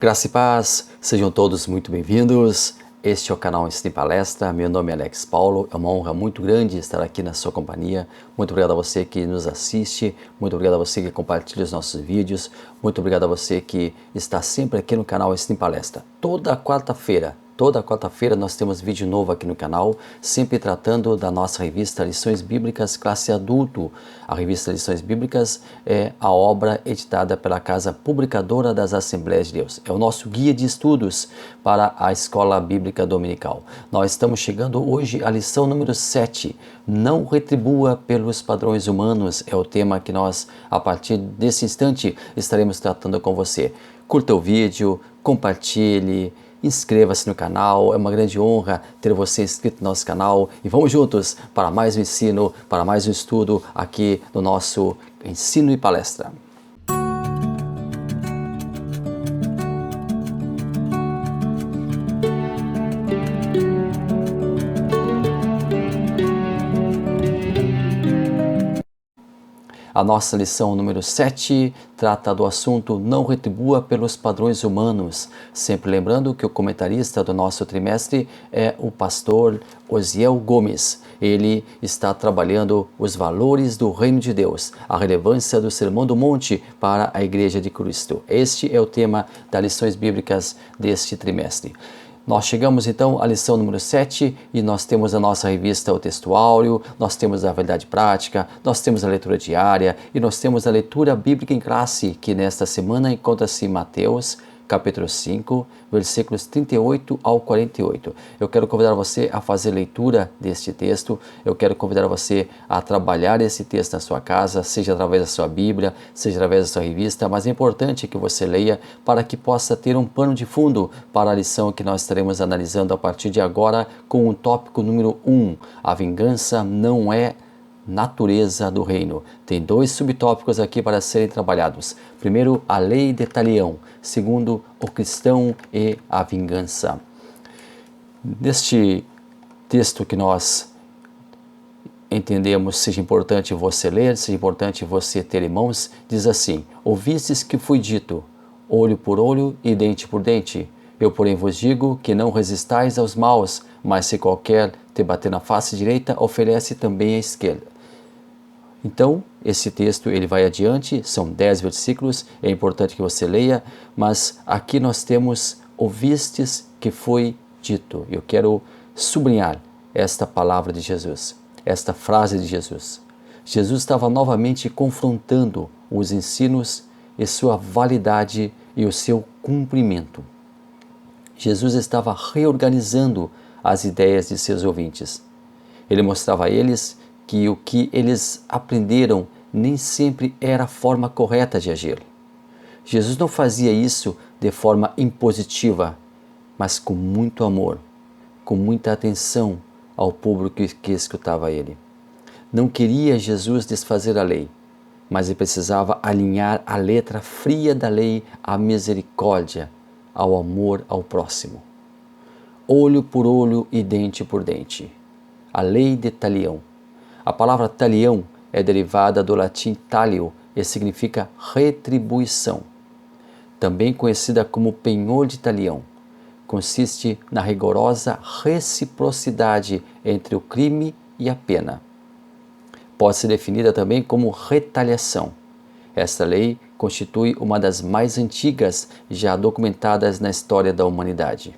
Graça e paz, sejam todos muito bem-vindos. Este é o canal Ensino e Palestra. Meu nome é Alex Paulo. É uma honra muito grande estar aqui na sua companhia. Muito obrigado a você que nos assiste. Muito obrigado a você que compartilha os nossos vídeos. Muito obrigado a você que está sempre aqui no canal Ensino e Palestra. Toda quarta-feira nós temos vídeo novo aqui no canal, sempre tratando da nossa revista Lições Bíblicas Classe Adulto. A revista Lições Bíblicas é a obra editada pela Casa Publicadora das Assembleias de Deus. É o nosso guia de estudos para a Escola Bíblica Dominical. Nós estamos chegando hoje à lição número 7. Não retribua pelos padrões humanos. É o tema que nós, a partir desse instante, estaremos tratando com você. Curta o vídeo, compartilhe, inscreva-se no canal, é uma grande honra ter você inscrito no nosso canal e vamos juntos para mais um ensino, para mais um estudo aqui no nosso Ensino e Palestra. A nossa lição número 7 trata do assunto Não retribua pelos padrões humanos. Sempre lembrando que o comentarista do nosso trimestre é o pastor Osiel Gomes. Ele está trabalhando os valores do Reino de Deus, a relevância do Sermão do Monte para a Igreja de Cristo. Este é o tema das lições bíblicas deste trimestre. Nós chegamos então à lição número 7 e nós temos a nossa revista O Texto Áureo, nós temos a Verdade Prática, nós temos a leitura diária e nós temos a leitura bíblica em classe, que nesta semana encontra-se em Mateus, capítulo 5, versículos 38 ao 48. Eu quero convidar você a fazer leitura deste texto, eu quero convidar você a trabalhar esse texto na sua casa, seja através da sua Bíblia, seja através da sua revista, mas é importante que você leia para que possa ter um pano de fundo para a lição que nós estaremos analisando a partir de agora com o tópico número 1. A vingança não é natureza do reino. Tem dois subtópicos aqui para serem trabalhados. Primeiro, a lei de Talião. Segundo, o cristão e a vingança. Neste texto que nós entendemos, seja importante você ler, seja importante você ter em mãos, diz assim: ouvistes que foi dito, olho por olho e dente por dente. Eu, porém, vos digo que não resistais aos maus, mas se qualquer te bater na face direita, oferece também a esquerda. Então, esse texto ele vai adiante, são 10 versículos, é importante que você leia, mas aqui nós temos ouvistes que foi dito. Eu quero sublinhar esta palavra de Jesus, esta frase de Jesus. Jesus estava novamente confrontando os ensinos e sua validade e o seu cumprimento. Jesus estava reorganizando as ideias de seus ouvintes. Ele mostrava a eles que o que eles aprenderam nem sempre era a forma correta de agir. Jesus não fazia isso de forma impositiva, mas com muito amor, com muita atenção ao público que escutava ele. Não queria Jesus desfazer a lei, mas ele precisava alinhar a letra fria da lei à misericórdia, ao amor ao próximo. Olho por olho e dente por dente. A lei de Talião. A palavra talião é derivada do latim talio e significa retribuição. Também conhecida como penhor de Talião, consiste na rigorosa reciprocidade entre o crime e a pena. Pode ser definida também como retaliação. Esta lei constitui uma das mais antigas já documentadas na história da humanidade.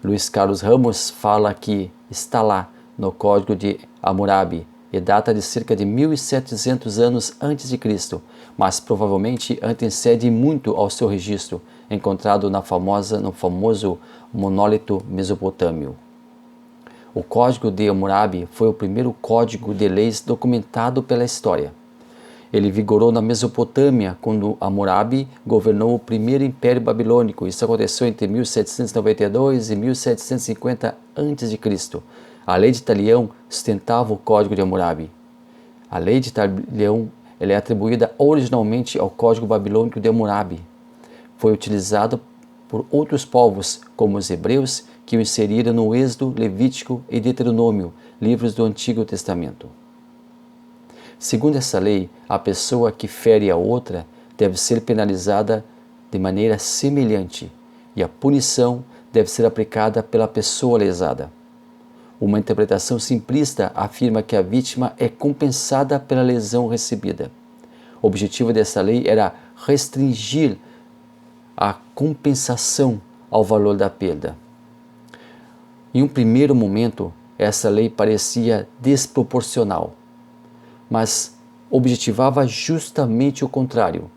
Luiz Carlos Ramos fala que está lá no Código de Hammurabi e data de cerca de 1700 anos antes de Cristo, mas provavelmente antecede muito ao seu registro, encontrado no famoso monólito mesopotâmio. O Código de Hammurabi foi o primeiro código de leis documentado pela história. Ele vigorou na Mesopotâmia quando Hammurabi governou o primeiro Império Babilônico. Isso aconteceu entre 1792 e 1750 a.C. A lei de Talião sustentava o Código de Hammurabi. A lei de Talião é atribuída originalmente ao Código Babilônico de Hammurabi. Foi utilizado por outros povos, como os hebreus, que o inseriram no Êxodo, Levítico e Deuteronômio, livros do Antigo Testamento. Segundo essa lei, a pessoa que fere a outra deve ser penalizada de maneira semelhante, e a punição deve ser aplicada pela pessoa lesada. Uma interpretação simplista afirma que a vítima é compensada pela lesão recebida. O objetivo dessa lei era restringir a compensação ao valor da perda. Em um primeiro momento, essa lei parecia desproporcional, mas objetivava justamente o contrário: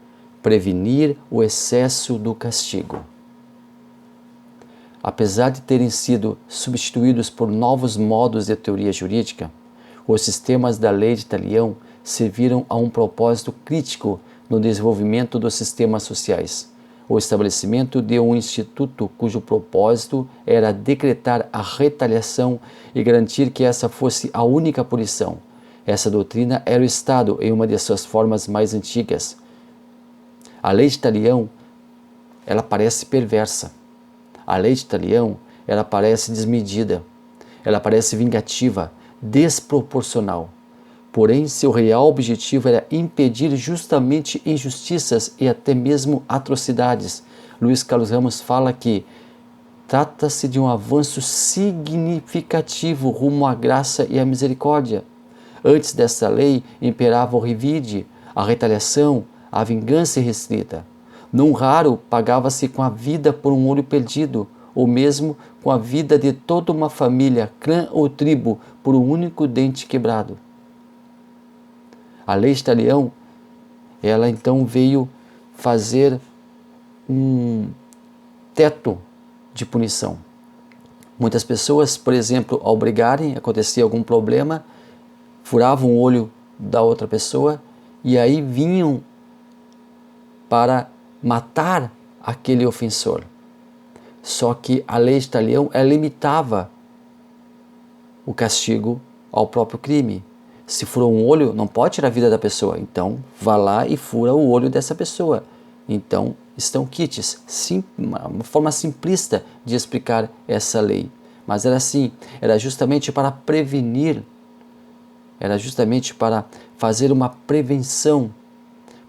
prevenir o excesso do castigo. Apesar de terem sido substituídos por novos modos de teoria jurídica, os sistemas da lei de Talião serviram a um propósito crítico no desenvolvimento dos sistemas sociais: o estabelecimento de um instituto cujo propósito era decretar a retaliação e garantir que essa fosse a única punição. Essa doutrina era o Estado em uma de suas formas mais antigas. A lei de Talião, ela parece perversa. A lei de Talião, ela parece desmedida. Ela parece vingativa, desproporcional. Porém, seu real objetivo era impedir justamente injustiças e até mesmo atrocidades. Luiz Carlos Ramos fala que trata-se de um avanço significativo rumo à graça e à misericórdia. Antes dessa lei imperava o revide, a retaliação, a vingança irrestrita. Não raro pagava-se com a vida por um olho perdido, ou mesmo com a vida de toda uma família, clã ou tribo, por um único dente quebrado. A lei de Talião, ela então veio fazer um teto de punição. Muitas pessoas, por exemplo, ao brigarem, acontecia algum problema, furavam o olho da outra pessoa e aí vinham para matar aquele ofensor. Só que a lei de Talião limitava o castigo ao próprio crime. Se furou um olho, não pode tirar a vida da pessoa. Então, vá lá e fura o olho dessa pessoa. Então, estão quites. Uma forma simplista de explicar essa lei. Mas era assim, era justamente para prevenir, era justamente para fazer uma prevenção,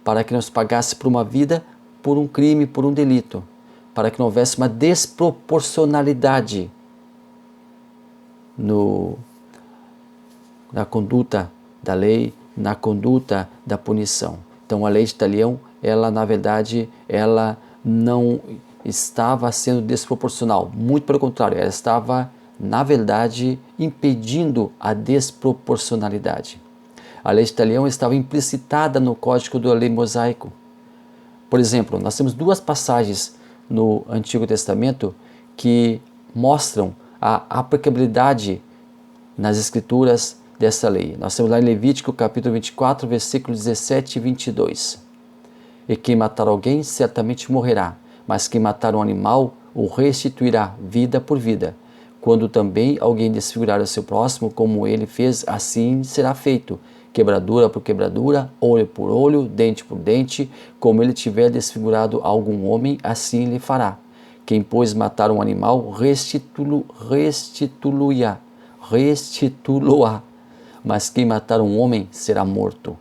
para que não se pagasse por uma vida, por um crime, por um delito, para que não houvesse uma desproporcionalidade na conduta da lei, na conduta da punição. Então a lei de Talião, ela na verdade, ela não estava sendo desproporcional, muito pelo contrário, ela estava na verdade impedindo a desproporcionalidade. A lei de Talião estava implicitada no código da lei mosaico. Por exemplo, nós temos duas passagens no Antigo Testamento que mostram a aplicabilidade nas Escrituras dessa lei. Nós temos lá em Levítico capítulo 24, versículos 17 e 22. E quem matar alguém certamente morrerá, mas quem matar um animal o restituirá vida por vida. Quando também alguém desfigurar o seu próximo, como ele fez, assim será feito. Quebradura por quebradura, olho por olho, dente por dente, como ele tiver desfigurado algum homem, assim lhe fará. Quem, pois, matar um animal, restituluá. Mas quem matar um homem será morto.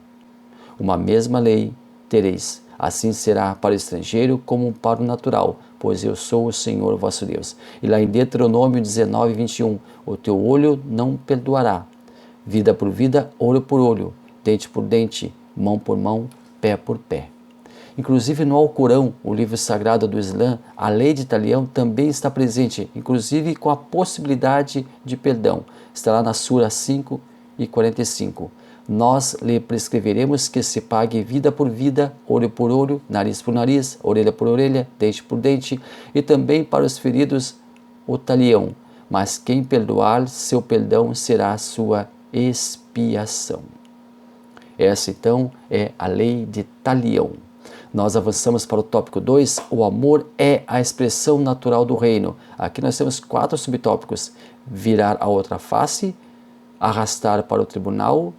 Uma mesma lei tereis. Assim será para o estrangeiro como para o natural, pois eu sou o Senhor vosso Deus. E lá em Deuteronômio 19, 21, o teu olho não perdoará. Vida por vida, olho por olho, dente por dente, mão por mão, pé por pé. Inclusive no Alcorão, o livro sagrado do Islã, a lei de Talião também está presente, inclusive com a possibilidade de perdão. Está lá na Sura 5 e 45. Nós lhe prescreveremos que se pague vida por vida, olho por olho, nariz por nariz, orelha por orelha, dente por dente, e também para os feridos o talião. Mas quem perdoar, seu perdão será sua expiação. Essa então é a lei de Talião. Nós avançamos para o tópico 2, o amor é a expressão natural do reino. Aqui nós temos 4 subtópicos: virar a outra face, arrastar para o tribunal,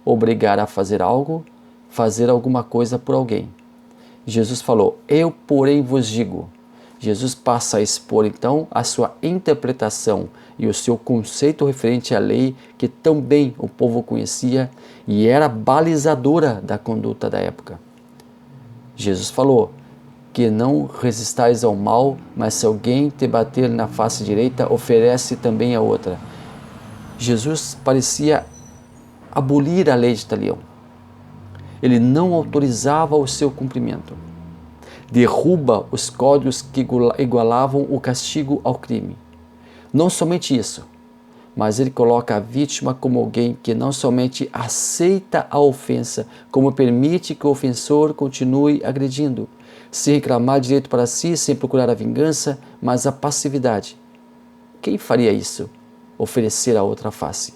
obrigar a fazer algo, fazer alguma coisa por alguém. Jesus falou, eu porém vos digo. Jesus passa a expor então a sua interpretação e o seu conceito referente à lei que tão bem o povo conhecia e era balizadora da conduta da época. Jesus falou que não resistais ao mal, mas se alguém te bater na face direita, oferece também a outra. Jesus parecia abolir a lei de Talião. Ele não autorizava o seu cumprimento. Derruba os códigos que igualavam o castigo ao crime. Não somente isso, mas ele coloca a vítima como alguém que não somente aceita a ofensa, como permite que o ofensor continue agredindo, sem reclamar direito para si, sem procurar a vingança, mas a passividade. Quem faria isso? Oferecer a outra face.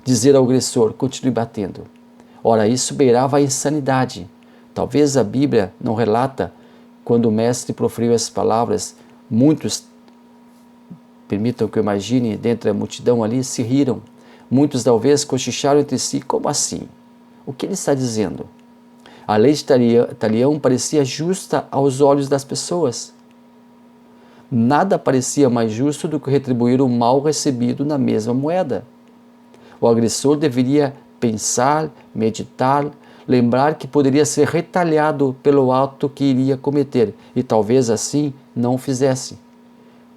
Dizer ao agressor, continue batendo. Ora, isso beirava a insanidade. Talvez a Bíblia não relata quando o mestre proferiu essas palavras. Muitos, permitam que eu imagine, dentre a multidão ali, se riram. Muitos talvez cochicharam entre si. Como assim? O que ele está dizendo? A lei de Talião parecia justa aos olhos das pessoas. Nada parecia mais justo do que retribuir o mal recebido na mesma moeda. O agressor deveria pensar, meditar, lembrar que poderia ser retalhado pelo ato que iria cometer e talvez assim não o fizesse,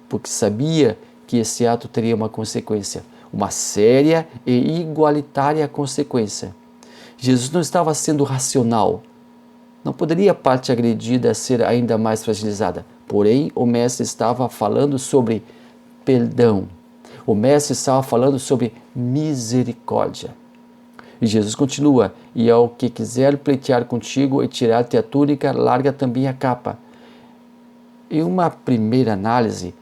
porque sabia que esse ato teria uma consequência, uma séria e igualitária consequência. Jesus não estava sendo racional. Não poderia a parte agredida ser ainda mais fragilizada. Porém, o mestre estava falando sobre perdão. O mestre estava falando sobre misericórdia. E Jesus continua: e ao que quiser pleitear contigo e tirar-te a túnica, larga também a capa. Em uma primeira análise,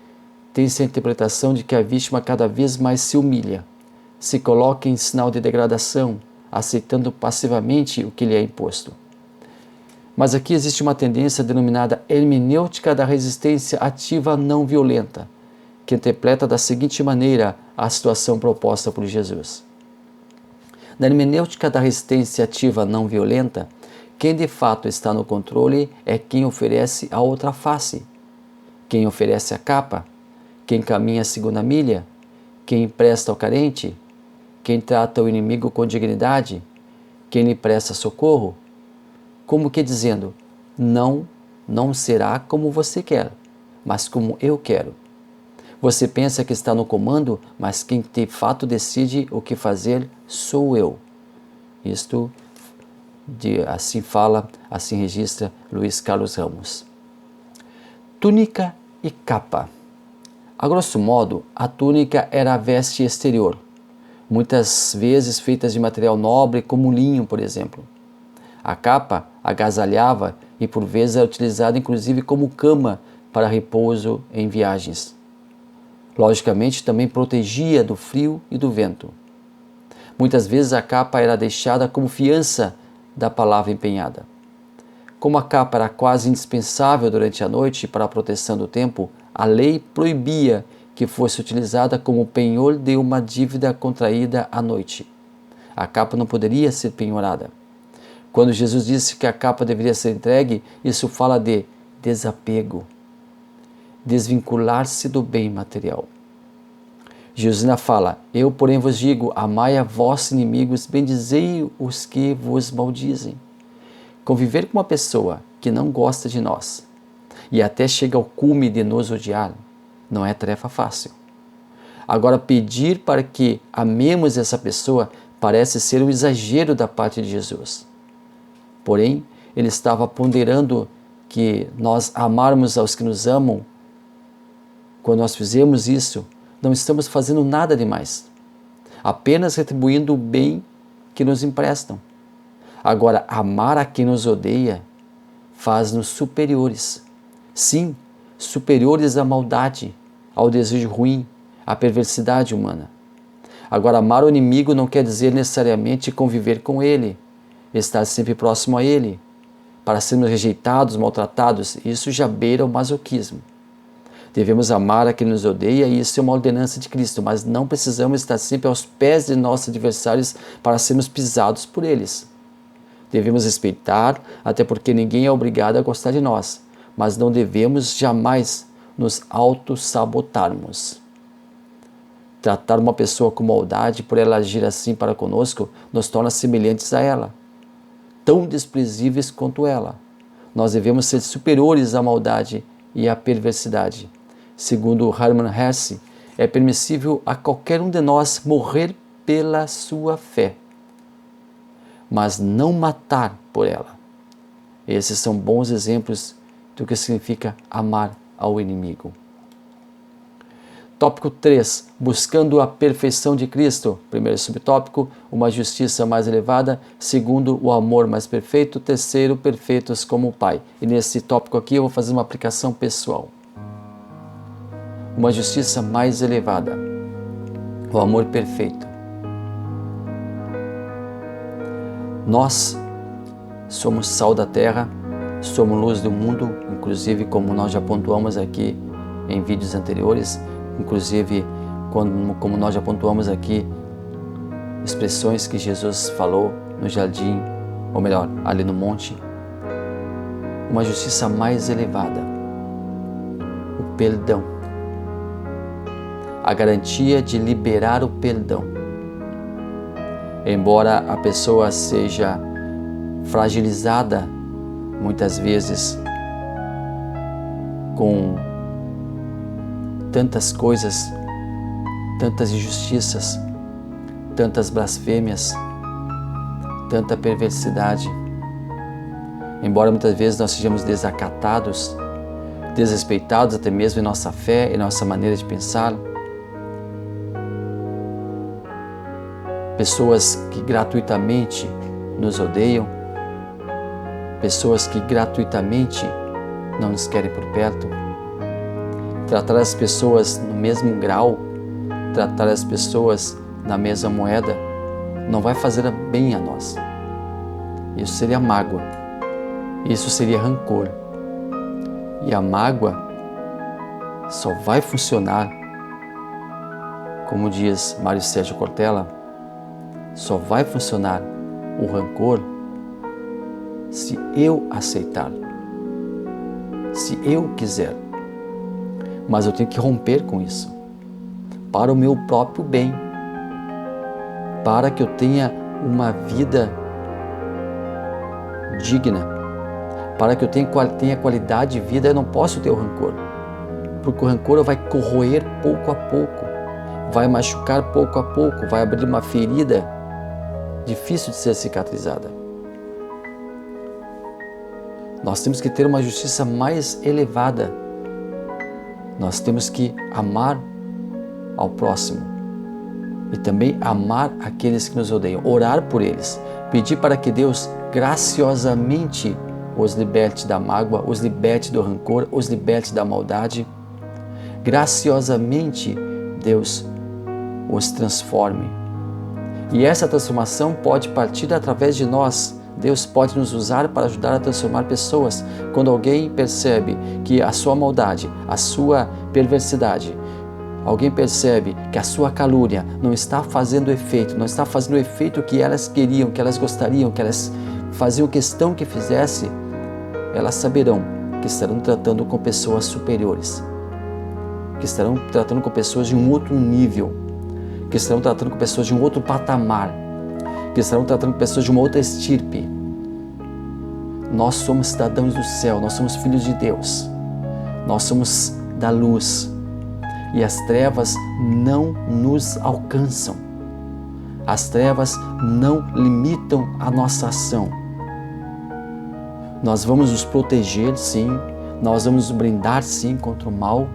tem-se a interpretação de que a vítima cada vez mais se humilha, se coloca em sinal de degradação, aceitando passivamente o que lhe é imposto. Mas aqui existe uma tendência denominada hermenêutica da resistência ativa não violenta, que interpreta da seguinte maneira a situação proposta por Jesus. Na hermenêutica da resistência ativa não violenta, quem de fato está no controle é quem oferece a outra face, quem oferece a capa, quem caminha a segunda milha, quem empresta ao carente, quem trata o inimigo com dignidade, quem lhe presta socorro, como que dizendo, não será como você quer, mas como eu quero. Você pensa que está no comando, mas quem de fato decide o que fazer sou eu. Isto, assim fala, assim registra Luiz Carlos Ramos. Túnica e capa. A grosso modo, a túnica era a veste exterior, muitas vezes feitas de material nobre como linho, por exemplo. A capa agasalhava e por vezes era utilizada inclusive como cama para repouso em viagens. Logicamente também protegia do frio e do vento. Muitas vezes a capa era deixada como fiança da palavra empenhada. Como a capa era quase indispensável durante a noite para a proteção do tempo, a lei proibia que fosse utilizada como penhor de uma dívida contraída à noite. A capa não poderia ser penhorada. Quando Jesus disse que a capa deveria ser entregue, isso fala de desapego, desvincular-se do bem material. Jesus ainda fala, eu porém vos digo, amai a vossos inimigos, bendizei os que vos maldizem. Conviver com uma pessoa que não gosta de nós e até chega ao cume de nos odiar, não é tarefa fácil. Agora, pedir para que amemos essa pessoa parece ser um exagero da parte de Jesus. Porém, ele estava ponderando que nós amarmos aos que nos amam. Quando nós fizemos isso, não estamos fazendo nada demais, apenas retribuindo o bem que nos emprestam. Agora, amar a quem nos odeia faz-nos superiores. Sim, superiores à maldade, ao desejo ruim, à perversidade humana. Agora, amar o inimigo não quer dizer necessariamente conviver com ele, estar sempre próximo a ele, para sermos rejeitados, maltratados. Isso já beira o masoquismo. Devemos amar a quem nos odeia e isso é uma ordenança de Cristo, mas não precisamos estar sempre aos pés de nossos adversários para sermos pisados por eles. Devemos respeitar, até porque ninguém é obrigado a gostar de nós, mas não devemos jamais nos auto-sabotarmos. Tratar uma pessoa com maldade por ela agir assim para conosco nos torna semelhantes a ela, tão desprezíveis quanto ela. nós devemos ser superiores à maldade e à perversidade. Segundo Hermann Hesse, é permissível a qualquer um de nós morrer pela sua fé, mas não matar por ela. Esses são bons exemplos do que significa amar ao inimigo. Tópico 3. Buscando a perfeição de Cristo. Primeiro subtópico, uma justiça mais elevada. Segundo, o amor mais perfeito. Terceiro, perfeitos como o Pai. E nesse tópico aqui eu vou fazer uma aplicação pessoal. Uma justiça mais elevada. O amor perfeito. Nós somos sal da terra, somos luz do mundo, inclusive como nós já pontuamos aqui em vídeos anteriores, inclusive como nós já pontuamos aqui, expressões que Jesus falou no jardim, ou melhor, ali no monte. Uma justiça mais elevada, o perdão, a garantia de liberar o perdão. Embora a pessoa seja fragilizada muitas vezes com tantas coisas, tantas injustiças, tantas blasfêmias, tanta perversidade, embora muitas vezes nós sejamos desacatados, desrespeitados até mesmo em nossa fé e nossa maneira de pensar, pessoas que gratuitamente nos odeiam, pessoas que gratuitamente não nos querem por perto, tratar as pessoas no mesmo grau, tratar as pessoas na mesma moeda, não vai fazer bem a nós. Isso seria mágoa, isso seria rancor. E a mágoa só vai funcionar, como diz Mário Sérgio Cortella, só vai funcionar o rancor se eu aceitar, se eu quiser. Mas eu tenho que romper com isso, para o meu próprio bem, para que eu tenha uma vida digna, para que eu tenha qualidade de vida. Eu não posso ter o rancor, porque o rancor vai corroer pouco a pouco, vai machucar pouco a pouco, vai abrir uma ferida difícil de ser cicatrizada. Nós temos que ter uma justiça mais elevada. Nós temos que amar ao próximo e também amar aqueles que nos odeiam, orar por eles, pedir para que Deus graciosamente os liberte da mágoa, os liberte do rancor, os liberte da maldade. Graciosamente Deus os transforme. E essa transformação pode partir através de nós. Deus pode nos usar para ajudar a transformar pessoas. Quando alguém percebe que a sua maldade, a sua perversidade, alguém percebe que a sua calúnia não está fazendo efeito, não está fazendo o efeito que elas queriam, que elas gostariam, que elas faziam questão que fizesse, elas saberão que estarão tratando com pessoas superiores, que estarão tratando com pessoas de um outro nível, que estarão tratando com pessoas de um outro patamar, que estarão tratando com pessoas de uma outra estirpe. Nós somos cidadãos do céu, nós somos filhos de Deus, nós somos da luz e as trevas não nos alcançam, as trevas não limitam a nossa ação. Nós vamos nos proteger, sim, nós vamos nos blindar, sim, contra o mal,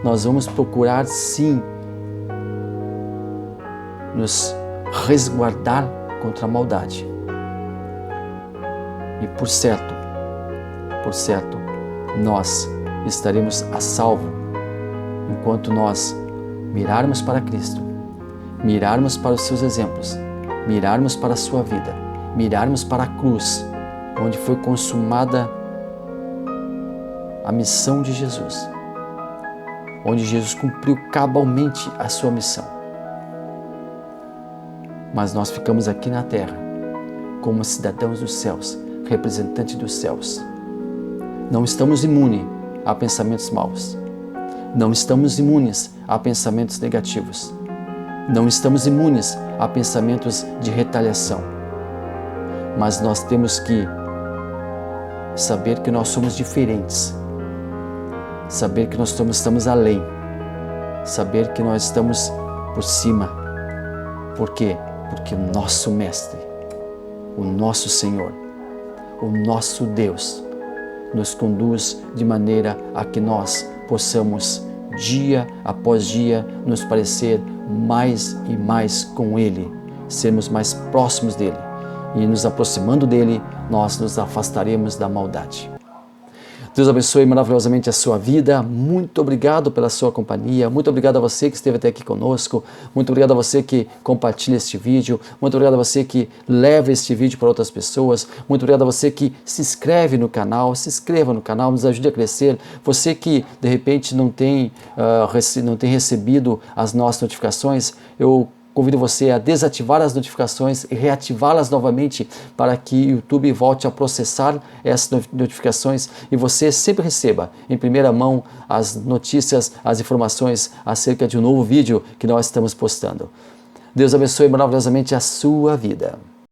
nós vamos procurar, sim, nos resguardar contra a maldade. E por certo, nós estaremos a salvo enquanto nós mirarmos para Cristo, mirarmos para os seus exemplos, mirarmos para a sua vida, mirarmos para a cruz, onde foi consumada a missão de Jesus, onde Jesus cumpriu cabalmente a sua missão. Mas nós ficamos aqui na terra como cidadãos dos céus, representantes dos céus. Não estamos imunes a pensamentos maus. Não estamos imunes a pensamentos negativos. Não estamos imunes a pensamentos de retaliação. Mas nós temos que saber que nós somos diferentes, saber que nós estamos além, saber que nós estamos por cima. Por quê? Porque o nosso Mestre, o nosso Senhor, o nosso Deus nos conduz de maneira a que nós possamos, dia após dia, nos parecer mais e mais com Ele, sermos mais próximos dEle, e nos aproximando dEle, nós nos afastaremos da maldade. Deus abençoe maravilhosamente a sua vida. Muito obrigado pela sua companhia. Muito obrigado a você que esteve até aqui conosco. Muito obrigado a você que compartilha este vídeo. Muito obrigado a você que leva este vídeo para outras pessoas. Muito obrigado a você que se inscreve no canal. Se inscreva no canal, nos ajude a crescer. Você que de repente não tem recebido as nossas notificações, eu convido você a desativar as notificações e reativá-las novamente para que o YouTube volte a processar essas notificações e você sempre receba em primeira mão as notícias, as informações acerca de um novo vídeo que nós estamos postando. Deus abençoe maravilhosamente a sua vida.